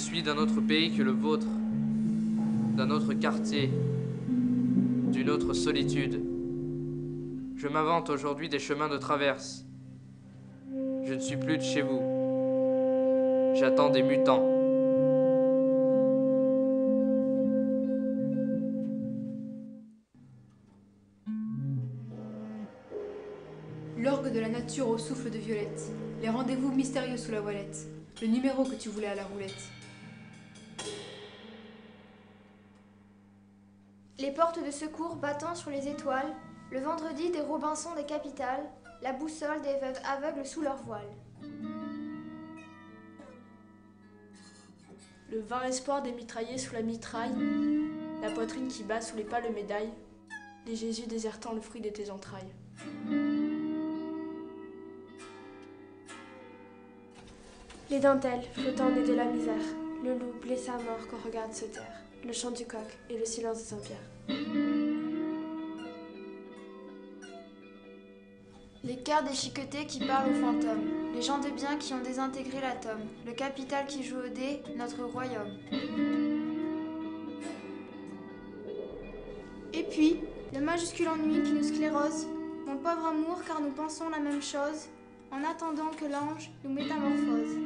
suis d'un autre pays que le vôtre, d'un autre quartier, d'une autre solitude. Je m'invente aujourd'hui des chemins de traverse. Je ne suis plus de chez vous. J'attends des mutants. L'orgue de la nature au souffle de violette. Les rendez-vous mystérieux sous la voilette. Le numéro que tu voulais à la roulette. Les portes de secours battant sur les étoiles, le vendredi des Robinsons des capitales, la boussole des veuves aveugles sous leur voile. Le vain espoir des mitraillés sous la mitraille, la poitrine qui bat sous les pâles médailles, les Jésus désertant le fruit de tes entrailles. Les dentelles flottant au nez de la misère, le loup blessé à mort qu'on regarde se taire, le chant du coq et le silence des Saint-Pierre. Les cœurs déchiquetés qui parlent aux fantômes, les gens de bien qui ont désintégré l'atome, le capital qui joue au dé, notre royaume. Et puis, le majuscule ennui qui nous sclérose, mon pauvre amour car nous pensons la même chose, en attendant que l'ange nous métamorphose.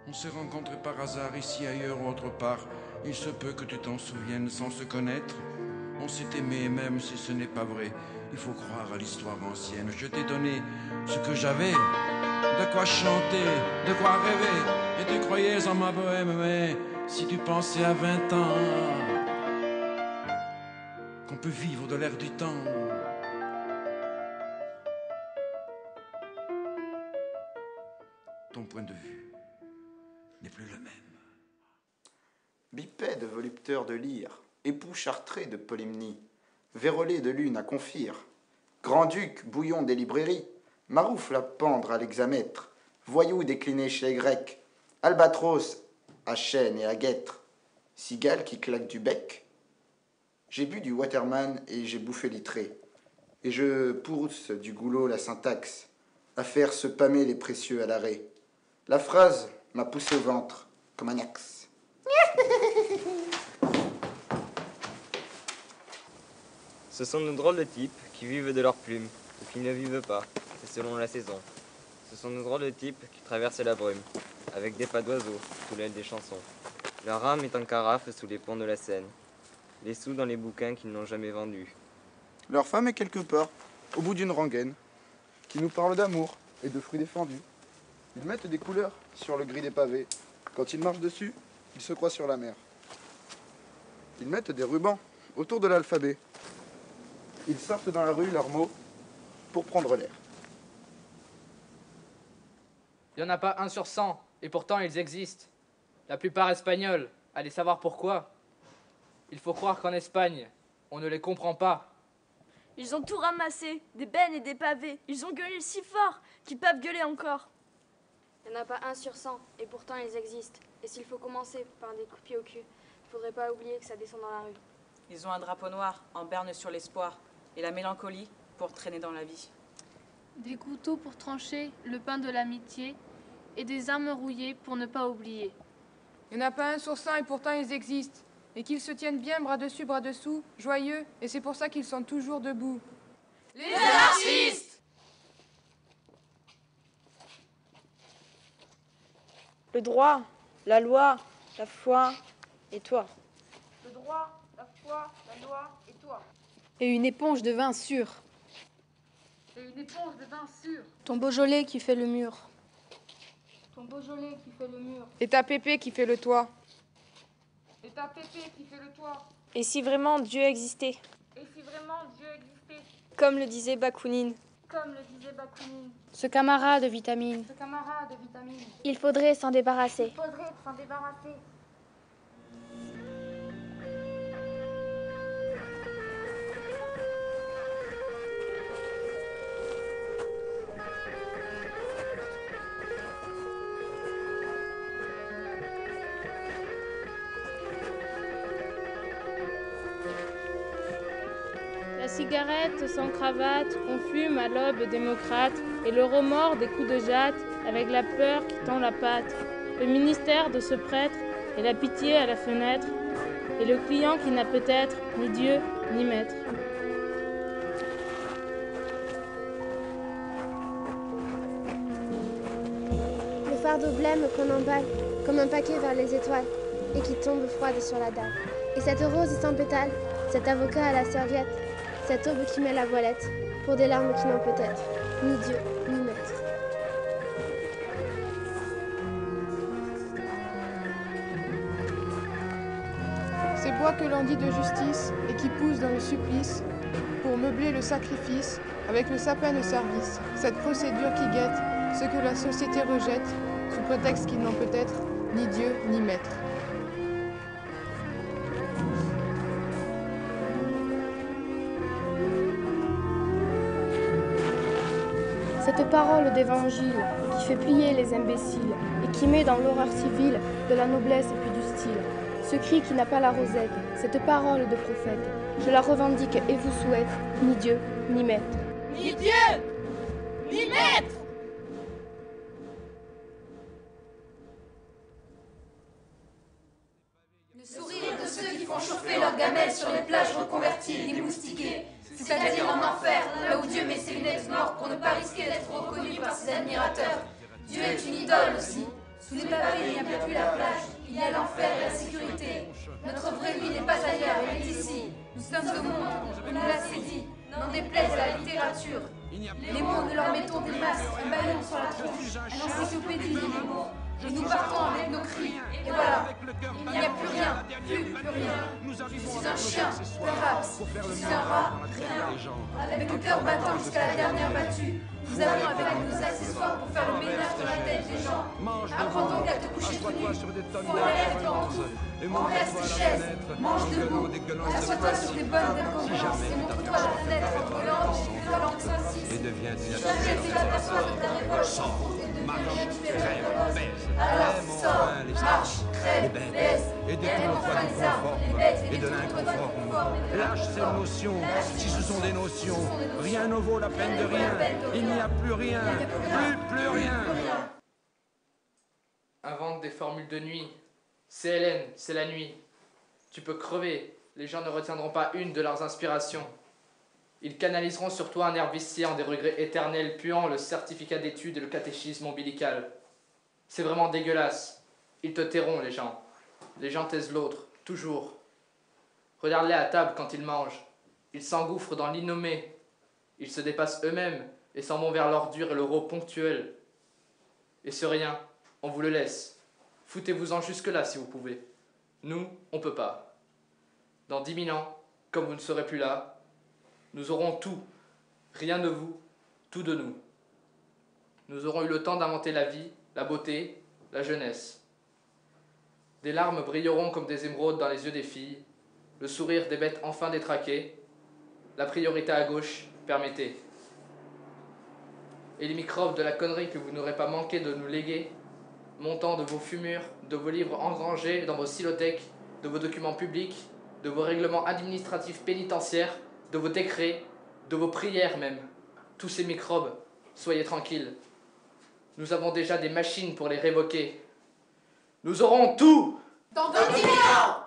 On s'est rencontrés par hasard, ici, ailleurs ou autre part. Il se peut que tu t'en souviennes sans se connaître. On s'est aimé, même si ce n'est pas vrai. Il faut croire à l'histoire ancienne. Je t'ai donné ce que j'avais, de quoi chanter, de quoi rêver. Et tu croyais en ma bohème, mais si tu pensais à 20 ans qu'on peut vivre de l'air du temps, ton point de vue n'est plus le même. Bipède volupteur de lyre, époux chartré de Polymnie, vérolé de lune à Confire, grand-duc bouillon des librairies, maroufle à pendre à l'hexamètre, voyou décliné chez les Grecs, albatros à chêne et à guêtre, cigale qui claque du bec. J'ai bu du Waterman et j'ai bouffé litré, et je pousse du goulot la syntaxe, à faire se pâmer les précieux à l'arrêt. La phrase m'a poussé au ventre, comme un axe. Ce sont de drôles de types qui vivent de leurs plumes, ou qui ne vivent pas, c'est selon la saison. Ce sont de drôles de types qui traversent la brume, avec des pas d'oiseaux sous l'aile des chansons. Leur âme est en carafe sous les ponts de la Seine, les sous dans les bouquins qu'ils n'ont jamais vendus. Leur femme est quelque part, au bout d'une rengaine, qui nous parle d'amour et de fruits défendus. Ils mettent des couleurs sur le gris des pavés. Quand ils marchent dessus, ils se croient sur la mer. Ils mettent des rubans autour de l'alphabet. Ils sortent dans la rue leurs mots pour prendre l'air. Il n'y en a pas 1 sur 100, et pourtant ils existent. La plupart espagnols, allez savoir pourquoi. Il faut croire qu'en Espagne, on ne les comprend pas. Ils ont tout ramassé, des bennes et des pavés. Ils ont gueulé si fort qu'ils peuvent gueuler encore. Il n'y en a pas 1 sur 100, et pourtant ils existent. Et s'il faut commencer par des coups de pied au cul, il faudrait pas oublier que ça descend dans la rue. Ils ont un drapeau noir en berne sur l'espoir et la mélancolie pour traîner dans la vie. Des couteaux pour trancher le pain de l'amitié et des armes rouillées pour ne pas oublier. Il n'y en a pas 1 sur 100 et pourtant ils existent. Et qu'ils se tiennent bien bras dessus, bras dessous, joyeux, et c'est pour ça qu'ils sont toujours debout. Les anarchistes! Le droit, la loi, la foi et toi. Le droit, la foi, la loi et toi. Et une éponge de vin sûr. Et une éponge de vin sûr. Ton Beaujolais qui fait le mur. Ton Beaujolais qui fait le mur. Et ta pépé qui fait le toit. Et ta pépé qui fait le toit. Et si vraiment Dieu existait? Et si vraiment Dieu existait? Comme le disait Bakounine. Comme le disait Bakounine. Ce camarade de vitamine. Ce camarade de vitamine. Il faudrait s'en débarrasser. Il faudrait s'en débarrasser. cigarettes sans cravate, qu'on fume à l'aube démocrate, et le remords des coups de jatte, avec la peur qui tend la patte, le ministère de ce prêtre, et la pitié à la fenêtre, et le client qui n'a peut-être ni Dieu ni maître. Le fardeau blême qu'on emballe, comme un paquet vers les étoiles, et qui tombe froide sur la dalle. Et cette rose sans pétale, cet avocat à la serviette, cette aube qui met la voilette, pour des larmes qui n'ont peut-être ni Dieu ni maître. Ces bois que l'on dit de justice et qui poussent dans le supplice, pour meubler le sacrifice avec le sapin de service, cette procédure qui guette ce que la société rejette, sous prétexte qu'ils n'ont peut-être ni Dieu ni maître. Cette parole d'évangile qui fait plier les imbéciles et qui met dans l'horreur civile de la noblesse et puis du style. Ce cri qui n'a pas la rosette, cette parole de prophète, je la revendique et vous souhaite ni Dieu ni maître. Ni Dieu ni maître. Le sourire de ceux qui font chauffer leurs gamelles sur les plages reconverties et moustiquées, c'est-à-dire en enfer, là où Dieu met ses lunettes noires pour ne pas risquer d'être reconnu par ses admirateurs. Dieu est une idole aussi. Sous les pavés, il n'y a plus la plage, il y a l'enfer et la sécurité. Notre vraie vie n'est pas ailleurs, elle est ici. Nous sommes au monde, on nous l'a dit, n'en déplaise à la littérature. Les mots, nous leur mettons des masques, un ballon sur la tronche, une encyclopédie des mots. Et nous partons avec nos cris, et voilà, il n'y a plus rien, plus rien. Je suis un chien, Raps, je suis un rat, rien. Avec le cœur battant jusqu'à la dernière battue, nous avons avec nous des accessoires pour faire le ménage de la tête des gens. Apprends donc à te coucher tout nu, faut lèvres devant tout. On reste chaise, mange debout, assois-toi sur des bonnes d'incongruence et montre-toi la fenêtre entre l'ange et la langue sensible. Jamais tu t'aperçois de ta révolte sans faute et de alors sors, marche, crève, baisse, et détourne toi du conforme et de l'inconforme. Lâche ces notions, si ce sont des notions, rien ne vaut la peine de rien, il n'y a plus rien, plus rien. Invente des formules de nuit. C'est Hélène, c'est la nuit. Tu peux crever, les gens ne retiendront pas une de leurs inspirations. Ils canaliseront sur toi un air viciant des regrets éternels puant le certificat d'études et le catéchisme ombilical. C'est vraiment dégueulasse. Ils te tairont, les gens. Les gens taisent l'autre, toujours. Regarde-les à table quand ils mangent. Ils s'engouffrent dans l'innommé. Ils se dépassent eux-mêmes et s'en vont vers l'ordure et le rot ponctuel. Et ce rien, on vous le laisse. Foutez-vous-en jusque-là si vous pouvez. Nous, on peut pas. Dans 10 000 ans, comme vous ne serez plus là, nous aurons tout. Rien de vous, tout de nous. Nous aurons eu le temps d'inventer la vie, la beauté, la jeunesse. Des larmes brilleront comme des émeraudes dans les yeux des filles, le sourire des bêtes enfin détraquées, la priorité à gauche, permettez. Et les microbes de la connerie que vous n'aurez pas manqué de nous léguer, montant de vos fumures, de vos livres engrangés dans vos silothèques, de vos documents publics, de vos règlements administratifs pénitentiaires, de vos décrets, de vos prières même. Tous ces microbes, soyez tranquilles. Nous avons déjà des machines pour les révoquer. Nous aurons tout! Dans 10 000 ans!